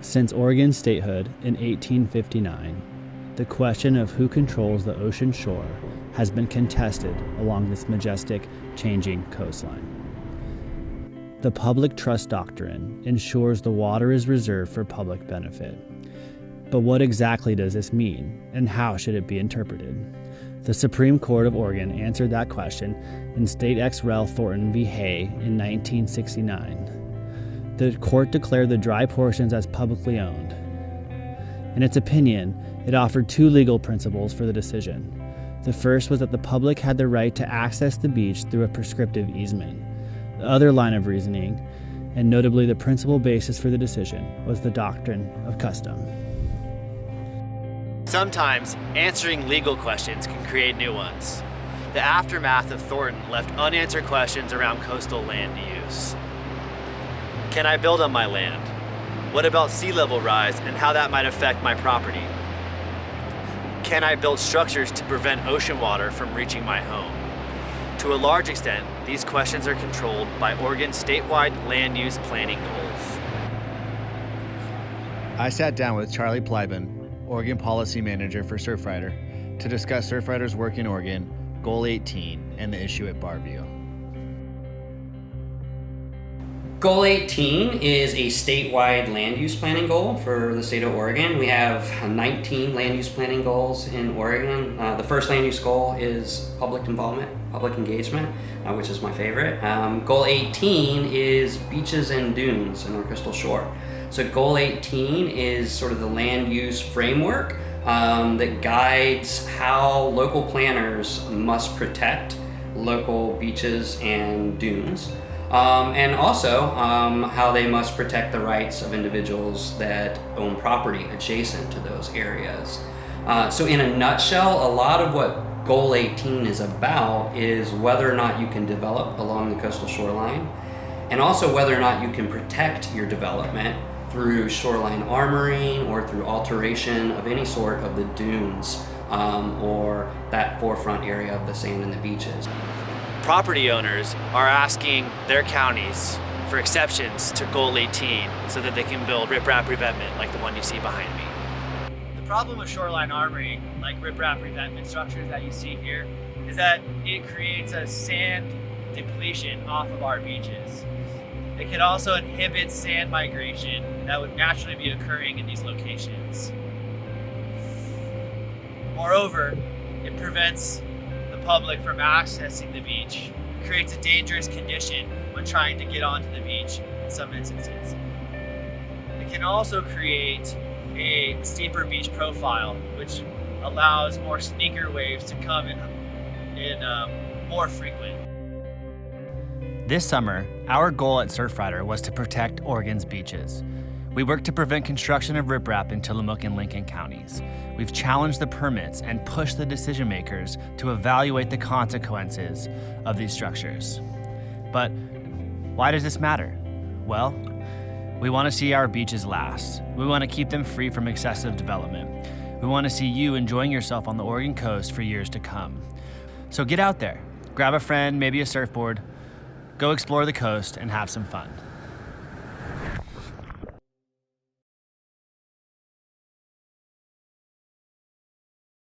Since Oregon's statehood in 1859, the question of who controls the ocean shore has been contested along this majestic, changing coastline. The public trust doctrine ensures the water is reserved for public benefit. But what exactly does this mean, and how should it be interpreted? The Supreme Court of Oregon answered that question in State Ex Rel. Thornton v. Hay in 1969. The court declared the dry portions as publicly owned. In its opinion, it offered two legal principles for the decision. The first was that the public had the right to access the beach through a prescriptive easement. The other line of reasoning, and notably the principal basis for the decision, was the doctrine of custom. Sometimes answering legal questions can create new ones. The aftermath of Thornton left unanswered questions around coastal land use. Can I build on my land? What about sea level rise and how that might affect my property? Can I build structures to prevent ocean water from reaching my home? To a large extent, these questions are controlled by Oregon's statewide land use planning goals. I sat down with Charlie Plyben, Oregon Policy Manager for Surfrider, to discuss Surfrider's work in Oregon, Goal 18, and the issue at Barview. Goal 18 is a statewide land use planning goal for the state of Oregon. We have 19 land use planning goals in Oregon. The first land use goal is public involvement, public engagement, which is my favorite. Goal 18 is beaches and dunes in our coastal shore. So Goal 18 is sort of the land use framework that guides how local planners must protect local beaches and dunes. And also how they must protect the rights of individuals that own property adjacent to those areas. So in a nutshell, a lot of what Goal 18 is about is whether or not you can develop along the coastal shoreline, and also whether or not you can protect your development through shoreline armoring or through alteration of any sort of the dunes or that forefront area of the sand and the beaches. Property owners are asking their counties for exceptions to Goal 18 so that they can build riprap revetment like the one you see behind me. The problem with shoreline armoring, like riprap revetment structures that you see here, is that it creates a sand depletion off of our beaches. It can also inhibit sand migration that would naturally be occurring in these locations. Moreover, it prevents public from accessing the beach, creates a dangerous condition when trying to get onto the beach in some instances. It can also create a steeper beach profile, which allows more sneaker waves to come in more frequent. This summer, our goal at Surfrider was to protect Oregon's beaches. We worked to prevent construction of riprap in Tillamook and Lincoln counties. We've challenged the permits and pushed the decision makers to evaluate the consequences of these structures. But why does this matter? Well, we want to see our beaches last. We want to keep them free from excessive development. We want to see you enjoying yourself on the Oregon coast for years to come. So get out there, grab a friend, maybe a surfboard, go explore the coast and have some fun.